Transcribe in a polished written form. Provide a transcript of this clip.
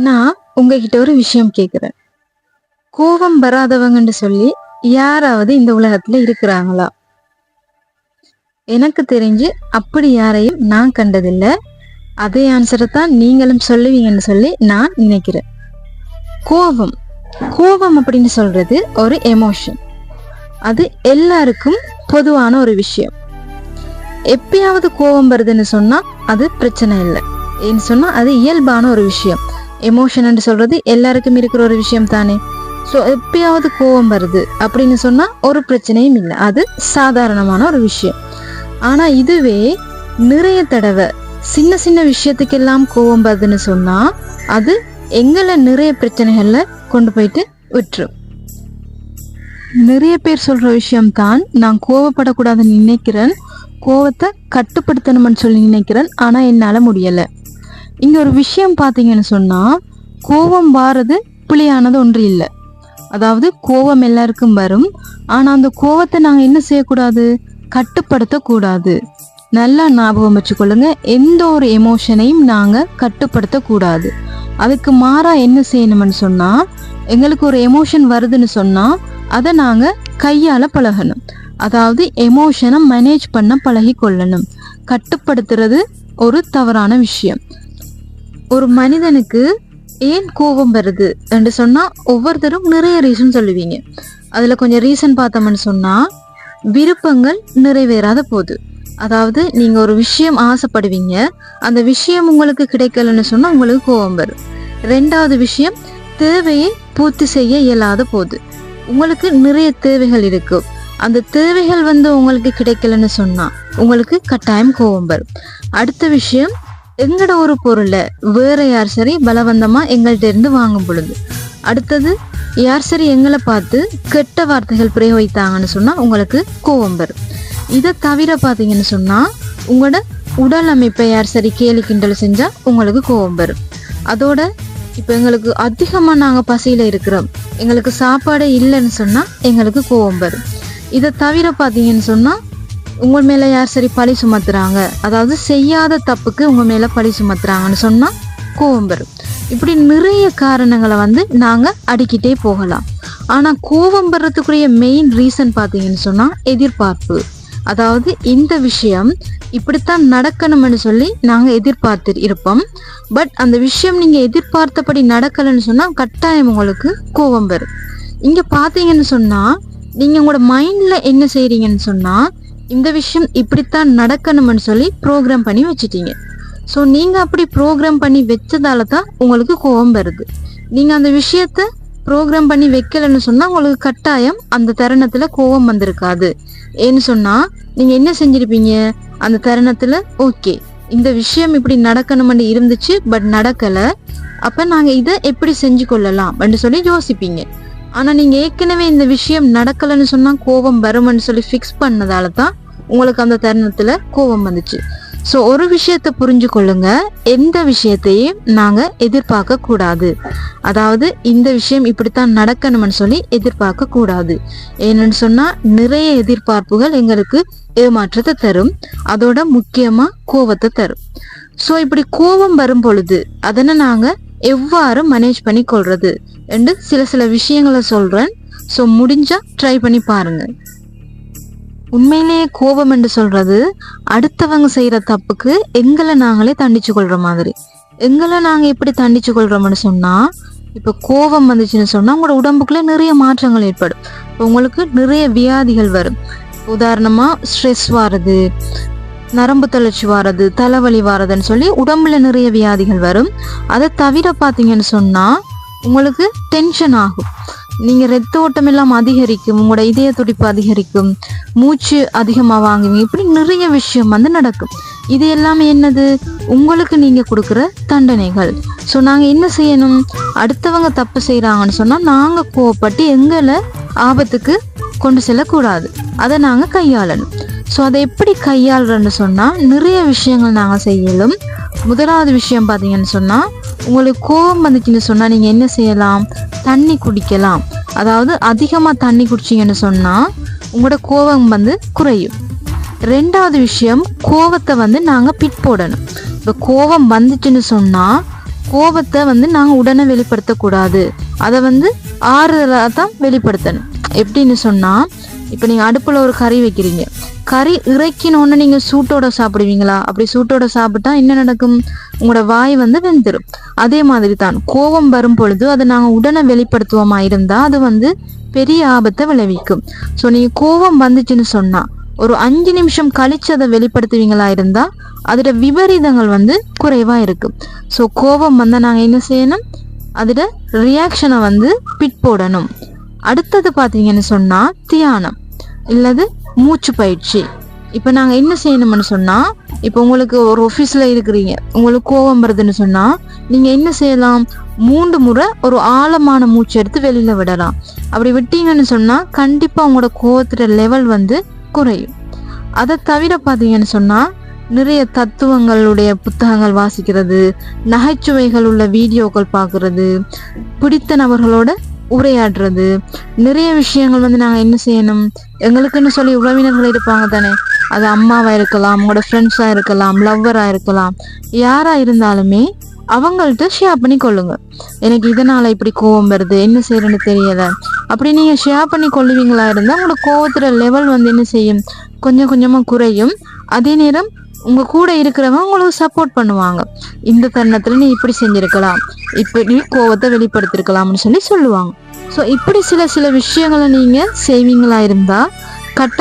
நான் உங்ககிட்ட ஒரு விஷயம் கேக்குறேன். கோபம் வராதவங்கன்னு சொல்லி யாராவது இந்த உலகத்துல இருக்கிறாங்களா? எனக்கு தெரிஞ்சு அப்படி யாரையும் நான் கண்டதில்ல. அதே ஆன்சரை தான் நீங்களும் சொல்லுவீங்கன்னு சொல்லி நான் நினைக்கிறேன். கோபம் கோபம் அப்படின்னு சொல்றது ஒரு எமோஷன். அது எல்லாருக்கும் பொதுவான ஒரு விஷயம். எப்பயாவது கோபம் வருதுன்னு சொன்னா அது பிரச்சனை இல்லை. ஏன்னு சொன்னா அது இயல்பான ஒரு விஷயம். எமோஷன் சொல்றது எல்லாருக்கும் இருக்கிற ஒரு விஷயம் தானே. ஸோ எப்பயாவது கோபம் வருது அப்படின்னு சொன்னா ஒரு பிரச்சனையும் இல்லை, அது சாதாரணமான ஒரு விஷயம். ஆனா இதுவே நிறைய தடவை சின்ன சின்ன விஷயத்துக்கெல்லாம் கோபம் வருதுன்னு சொன்னா அது எங்களை நிறைய பிரச்சனைகள்ல கொண்டு போயிட்டு விட்டுரும். நிறைய பேர் சொல்ற விஷயம் தான், நான் கோவப்படக்கூடாதுன்னு நினைக்கிறேன், கோவத்தை கட்டுப்படுத்தணும்னு சொல்லி நினைக்கிறேன், ஆனா என்னால முடியல. இங்க ஒரு விஷயம் பாத்தீங்கன்னு சொன்னா, கோபம் வாரது பிழையானது ஒன்று இல்லை. அதாவது கோபம் எல்லாருக்கும் வரும், ஆனா அந்த கோபத்தை நாங்க என்ன செய்யக்கூடாது, கட்டுப்படுத்த கூடாது. நல்லா ஞாபகம் வச்சுக்கொள்ளுங்க, எந்த ஒரு எமோஷனையும் நாங்க கட்டுப்படுத்த கூடாது. அதுக்கு மாறா என்ன செய்யணும்னு சொன்னா, எங்களுக்கு ஒரு எமோஷன் வருதுன்னு சொன்னா அதை நாங்க கையால பழகணும். அதாவது எமோஷனை மேனேஜ் பண்ண பழகி கொள்ளணும். கட்டுப்படுத்துறது ஒரு தவறான விஷயம். ஒரு மனிதனுக்கு ஏன் கோபம் வருது என்று சொன்னா ஒவ்வொருத்தரும் நிறைய ரீசன் சொல்லுவீங்க. அதுல கொஞ்சம் ரீசன் பார்த்தோம்னு சொன்னா, விருப்பங்கள் நிறைவேறாத போது, அதாவது நீங்க ஒரு விஷயம் ஆசைப்படுவீங்க, அந்த விஷயம் உங்களுக்கு கிடைக்கலன்னு சொன்னா உங்களுக்கு கோபம் வரும். ரெண்டாவது விஷயம், தேவையை பூர்த்தி செய்ய இயலாத போது, உங்களுக்கு நிறைய தேவைகள் இருக்கு, அந்த தேவைகள் உங்களுக்கு கிடைக்கலன்னு சொன்னா உங்களுக்கு கட்டாயம் கோபம் வரும். அடுத்த விஷயம், எங்கட ஒரு பொருளை வேற யார் சரி பலவந்தமா எங்கள்கிட்ட இருந்து வாங்கும் பொழுது. அடுத்தது, யார் சரி எங்களை பார்த்து கெட்ட வார்த்தைகள் பிரயோகித்தாங்கன்னு சொன்னா உங்களுக்கு கோபம் வரும். இதை தவிர பாத்தீங்கன்னு சொன்னா, உங்களோட உடல் அமைப்பை யார் சரி கேலி கிண்டல் செஞ்சா உங்களுக்கு கோபம் வரும். அதோட இப்ப எங்களுக்கு அதிகமா நாங்க பசியில இருக்கிறோம், எங்களுக்கு சாப்பாடே இல்லைன்னு சொன்னா எங்களுக்கு கோபம் வரும். இதை தவிர பாத்தீங்கன்னு சொன்னா, உங்க மேல யார் சரி பழி சுமத்துறாங்க, அதாவது செய்யாத தப்புக்கு உங்க மேல பழி சுமத்துறாங்கன்னு சொன்னா கோபம் வரும். இப்படி நிறைய காரணங்களை நாங்க அடிக்கிட்டே போகலாம். ஆனா கோபம் வர்றதுக்குரிய மெயின் ரீசன் பாத்தீங்கன்னு சொன்னா எதிர்பார்ப்பு. அதாவது இந்த விஷயம் இப்படித்தான் நடக்கணும்னு சொல்லி நாங்க எதிர்பார்த்து இருப்போம். பட் அந்த விஷயம் நீங்க எதிர்பார்த்தபடி நடக்கலன்னு சொன்னா கட்டாயம் உங்களுக்கு கோபம் வரும். இங்க பாத்தீங்கன்னு சொன்னா, நீங்க உங்களோட மைண்ட்ல என்ன செய்றீங்கன்னு சொன்னா, இந்த விஷயம் இப்படித்தான் நடக்கணும்னு சொல்லி ப்ரோக்ராம் பண்ணி வச்சுட்டீங்க. ஸோ நீங்க அப்படி ப்ரோக்ராம் பண்ணி வச்சதால தான் உங்களுக்கு கோபம் வருது. நீங்க அந்த விஷயத்த ப்ரோக்ராம் பண்ணி வைக்கலன்னு சொன்னா உங்களுக்கு கட்டாயம் அந்த தருணத்துல கோபம் வந்திருக்காது. ஏன்னு சொன்னா, நீங்க என்ன செஞ்சிருப்பீங்க, அந்த தருணத்துல ஓகே இந்த விஷயம் இப்படி நடக்கணும்னு இருந்துச்சு, பட் நடக்கல, அப்ப நாங்க இதை எப்படி செஞ்சு கொள்ளலாம் அப்படின்னு சொல்லி யோசிப்பீங்க. ஆனா நீங்க ஏற்கனவே இந்த விஷயம் நடக்கலன்னு சொன்னா கோபம் வரும்னு சொல்லி ஃபிக்ஸ் பண்ணதால தான் உங்களுக்கு அந்த தருணத்துல கோபம் வந்துச்சு. ஸோ ஒரு விஷயத்த புரிஞ்சு கொள்ளுங்க, எந்த விஷயத்தையும் நாங்க எதிர்பார்க்க கூடாது. அதாவது இந்த விஷயம் இப்படித்தான் நடக்கணும்னு சொல்லி எதிர்பார்க்க கூடாது. ஏன்னு சொன்னா நிறைய எதிர்பார்ப்புகள் எங்களுக்கு ஏமாற்றத்தை தரும், அதோட முக்கியமா கோபத்தை தரும். ஸோ இப்படி கோபம் வரும் பொழுது அதனை நாங்க எவ்வாறு மேனேஜ் பண்ணி கொள்றது என்று சில விஷயங்களை சொல்றேன். ஸோ முடிஞ்சா ட்ரை பண்ணி பாருங்க. உண்மையிலேயே கோபம் என்று சொல்றது அடுத்தவங்க செய்யற தப்புக்கு எங்களை நாங்களே தண்டிச்சு கொள்ற மாதிரி. எங்களை நாங்க எப்படி தண்டிச்சு கொள்றோம்னு சொன்னா, இப்ப கோபம் வந்துச்சுன்னு சொன்னா உங்களோட உடம்புக்குள்ள நிறைய மாற்றங்கள் ஏற்படும். உங்களுக்கு நிறைய வியாதிகள் வரும். உதாரணமா ஸ்ட்ரெஸ் வாரது, நரம்பு தளர்ச்சி வாரது, தலைவலி வாரதுன்னு சொல்லி உடம்புல நிறைய வியாதிகள் வரும். அதை தவிர பாத்தீங்கன்னு சொன்னா உங்களுக்கு டென்ஷன் ஆகும், நீங்க ரத்த ஓட்டம் எல்லாம் அதிகரிக்கும், உங்களோட இதய துடிப்பு அதிகரிக்கும், மூச்சு அதிகமா வாங்குவீங்க. இப்படி நிறைய விஷயம் நடக்கும். இது எல்லாமே என்னது, உங்களுக்கு நீங்க கொடுக்குற தண்டனைகள். ஸோ நாங்க என்ன செய்யணும், அடுத்தவங்க தப்பு செய்யறாங்கன்னு சொன்னா நாங்க கோவப்பட்டு எங்களை ஆபத்துக்கு கொண்டு செல்லக்கூடாது, அதை நாங்க கையாளணும். ஸோ அதை எப்படி கையாளுறன்னு சொன்னா நிறைய விஷயங்கள் நாங்க செய்யலும். முதலாவது விஷயம் பாத்தீங்கன்னு சொன்னா, உங்களுக்கு கோபம் வந்துச்சுன்னு சொன்னா நீங்க என்ன செய்யலாம், தண்ணி குடிக்கலாம். அதாவது அதிகமா தண்ணி குடிச்சீங்கன்னு சொன்னா உங்களோட கோபம் குறையும். ரெண்டாவது விஷயம், கோபத்தை நாங்க பிட் போடணும். இப்போ கோபம் வந்துச்சுன்னு சொன்னா கோபத்தை வந்து நாங்க உடனே வெளிப்படுத்தக்கூடாது. அதை வந்து ஆறுதலா தான் வெளிப்படுத்தணும். எப்படின்னு சொன்னா, இப்ப நீங்க அடுப்புல ஒரு கறி வைக்கிறீங்க, கறி இறக்கினோன்னு நீங்க சூட்டோட சாப்பிடுவீங்களா? அப்படி சூட்டோட சாப்பிட்டா என்ன நடக்கும்? உங்களோட வாய் வந்து வெந்துடும். அதே மாதிரி தான் கோபம் வரும் பொழுது அதை நாங்க உடனே வெளிப்படுத்துவோமா இருந்தா அது வந்து பெரிய ஆபத்தை விளைவிக்கும். ஸோ நீங்க கோபம் வந்துச்சுன்னு சொன்னா ஒரு 5 நிமிஷம் கழிச்சு அதை வெளிப்படுத்துவீங்களா இருந்தா அதோட விபரீதங்கள் வந்து குறைவா இருக்கும். ஸோ கோபம் வந்தா நாங்க என்ன செய்யணும்? அதோட ரியாக்ஷனை வந்து பிற்போடணும். அடுத்தது பாத்தீங்கன்னு சொன்னா தியானம் இல்லது மூச்சு பயிற்சி. இப்ப நாங்க என்ன செய்யணும்னு சொன்னா, இப்ப உங்களுக்கு ஒரு ஆபீஸ்ல இருக்கிறீங்க, உங்களுக்கு கோபம் வருதுன்னு சொன்னா நீங்க என்ன செய்யலாம்? 3 முறை ஒரு ஆழமான மூச்சு எடுத்து வெளியில விடலாம். அப்படி விட்டீங்கன்னு சொன்னா கண்டிப்பா உங்களோட கோபத்தோட லெவல் வந்து குறையும். அதை தவிர பாத்தீங்கன்னு சொன்னா நிறைய தத்துவங்களுடைய புத்தகங்கள் வாசிக்கிறது, நகைச்சுவைகள் உள்ள வீடியோக்கள் பார்க்கறது, பிடித்த நபர்களோட உரையாடுறது, நிறைய விஷயங்கள் வந்து நாங்க என்ன செய்யணும்? எங்களுக்குன்னு சொல்லி உறவினர்கள் இருப்பாங்க தானே, அது அம்மாவா இருக்கலாம், உங்களோட ஃப்ரெண்ட்ஸா இருக்கலாம், லவ்வரா இருக்கலாம், யாரா இருந்தாலுமே அவங்கள்ட்ட ஷேர் பண்ணி கொள்ளுங்க. எனக்கு இதனால இப்படி கோவம் வருது, என்ன செய்யறேன்னு தெரியல, அப்படி நீங்க ஷேர் பண்ணி கொள்ளுவீங்களா இருந்தா உங்களோட கோவத்துல லெவல் வந்து என்ன செய்யும்? கொஞ்சம் கொஞ்சமா குறையும். அதே நேரம் உங்க கூட இருக்கிறவங்க உங்களுக்கு சப்போர்ட் பண்ணுவாங்க. இந்த தருணத்துல நீ இப்படி செஞ்சிருக்கலாம், இப்படி கோவத்தை வெளிப்படுத்திருக்கலாம்னு சொல்லுவாங்க. ஸோ இப்படி சில விஷயங்களை நீங்க செய்வீங்களா இருந்தா கட்டாயம்